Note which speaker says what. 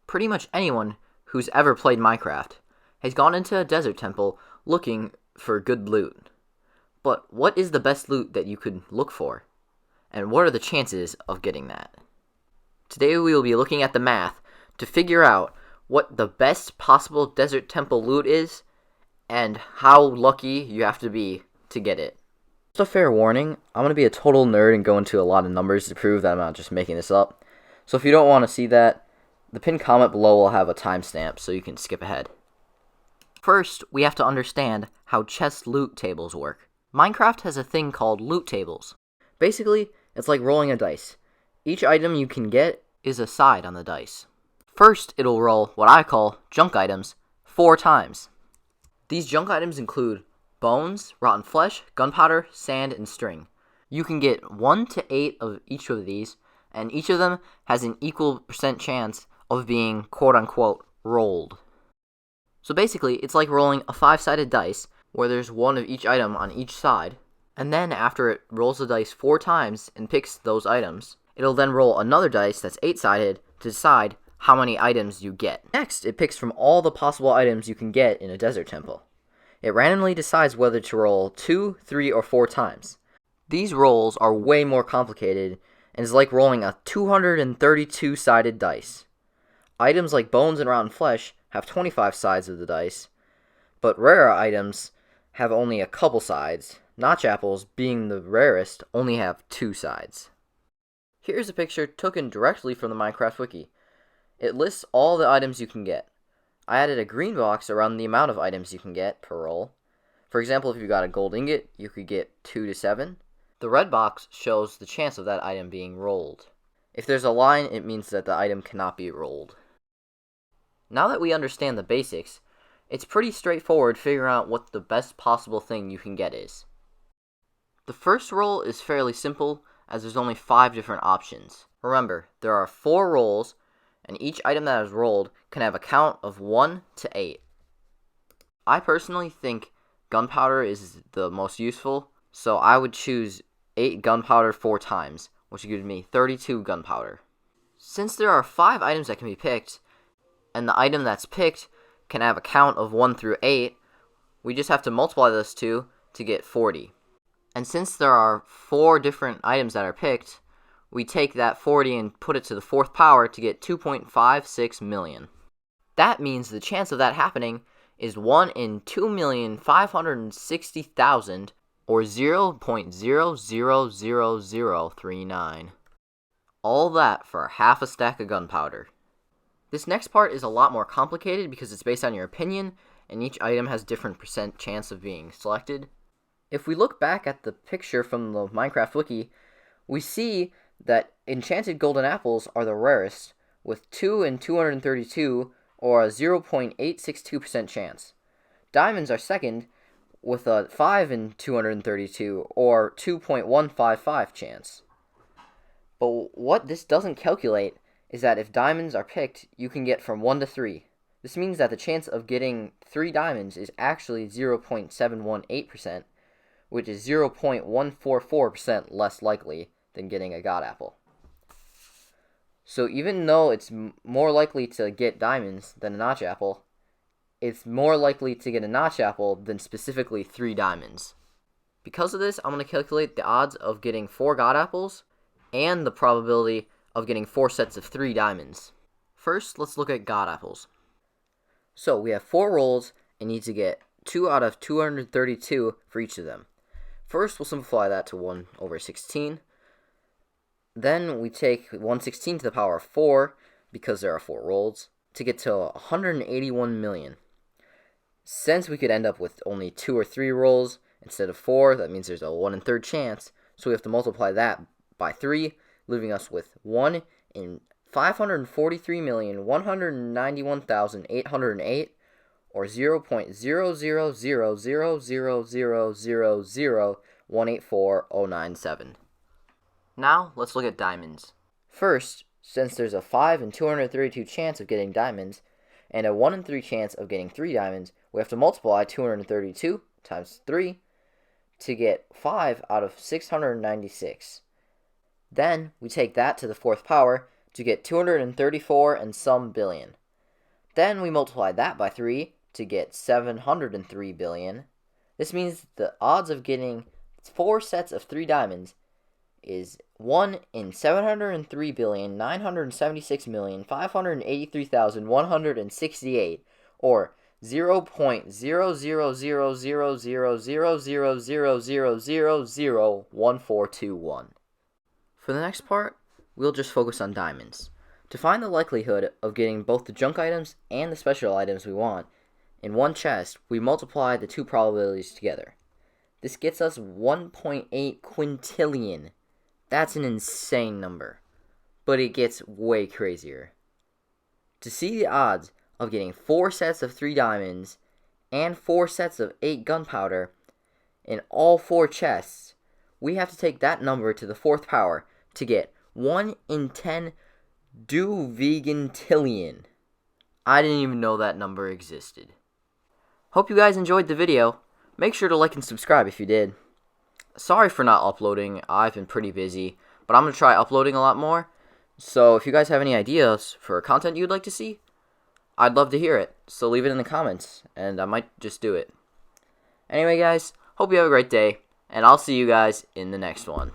Speaker 1: Pretty much anyone who's ever played Minecraft has gone into a desert temple looking for good loot. But what is the best loot that you could look for? And what are the chances of getting that? Today we will be looking at the math to figure out what the best possible desert temple loot is and how lucky you have to be to get it. Just a fair warning, I'm going to be a total nerd and go into a lot of numbers to prove that I'm not just making this up. So if you don't want to see that, the pinned comment below will have a timestamp so you can skip ahead. First, we have to understand how chest loot tables work. Minecraft has a thing called loot tables. Basically, it's like rolling a dice. Each item you can get is a side on the dice. First, it'll roll what I call junk items 4 times. These junk items include bones, rotten flesh, gunpowder, sand, and string. You can get 1 to 8 of each of these, and each of them has an equal % chance of being quote-unquote rolled. So basically, it's like rolling a 5-sided dice where there's 1 of each item on each side, and then after it rolls the dice 4 times and picks those items, it'll then roll another dice that's 8-sided to decide how many items you get. Next, it picks from all the possible items you can get in a desert temple. It randomly decides whether to roll 2, 3, or 4 times. These rolls are way more complicated and is like rolling a 232-sided dice. Items like bones and rotten flesh have 25 sides of the dice, but rarer items have only a couple sides. Notch apples, being the rarest, only have 2 sides. Here's a picture taken directly from the Minecraft wiki. It lists all the items you can get. I added a green box around the amount of items you can get per roll. For example, if you got a gold ingot, you could get 2 to 7. The red box shows the chance of that item being rolled. If there's a line, it means that the item cannot be rolled. Now that we understand the basics, it's pretty straightforward figuring out what the best possible thing you can get is. The first roll is fairly simple, as there's only 5 different options. Remember, there are 4 rolls, and each item that is rolled can have a count of 1 to 8. I personally think gunpowder is the most useful, so I would choose 8 gunpowder 4 times, which gives me 32 gunpowder. Since there are 5 items that can be picked, and the item that's picked can have a count of 1 through 8, we just have to multiply those two to get 40. And since there are 4 different items that are picked, we take that 40 and put it to the 4th power to get 2.56 million. That means the chance of that happening is 1 in 2,560,000, or 0.000039. All that for half a stack of gunpowder. This next part is a lot more complicated because it's based on your opinion, and each item has different % chance of being selected. If we look back at the picture from the Minecraft wiki, we see that enchanted golden apples are the rarest, with 2 in 232, or a 0.862% chance. Diamonds are second, with a 5 in 232, or 2.155 chance. But what this doesn't calculate is that if diamonds are picked, you can get from 1 to 3. This means that the chance of getting 3 diamonds is actually 0.718%, which is 0.144% less likely than getting a god apple. So even though it's more likely to get diamonds than a notch apple, it's more likely to get a notch apple than specifically 3 diamonds. Because of this, I'm going to calculate the odds of getting 4 god apples and the probability of getting 4 sets of 3 diamonds. First, let's look at god apples. So we have 4 rolls and need to get 2 out of 232 for each of them. First, we'll simplify that to 1 over 16. Then we take 116 to the power of 4, because there are 4 rolls, to get to 181 million. Since we could end up with only 2 or 3 rolls instead of 4, that means there's a 1 in 3rd chance, so we have to multiply that by 3, leaving us with 1 in 543,191,808, or 0.0000000184,097. Now, let's look at diamonds. First, since there's a 5 in 232 chance of getting diamonds, and a 1 in 3 chance of getting 3 diamonds, we have to multiply 232 times 3 to get 5 out of 696. Then we take that to the 4th power to get 234 and some billion. Then we multiply that by 3 to get 703 billion. This means the odds of getting 4 sets of 3 diamonds is 1 in 703,976,583,168, or 0.00000000001421. For the next part, we'll just focus on diamonds. To find the likelihood of getting both the junk items and the special items we want in one chest, we multiply the two probabilities together. This gets us 1.8 quintillion. That's an insane number, but it gets way crazier. To see the odds of getting 4 sets of 3 diamonds and 4 sets of 8 gunpowder in all 4 chests, we have to take that number to the 4th power to get 1 in 10 duvigantillion. I didn't even know that number existed. Hope you guys enjoyed the video. Make sure to like and subscribe if you did. Sorry for not uploading. I've been pretty busy, but I'm going to try uploading a lot more. So if you guys have any ideas for content you'd like to see, I'd love to hear it. So leave it in the comments, and I might just do it. Anyway, guys, hope you have a great day, and I'll see you guys in the next one.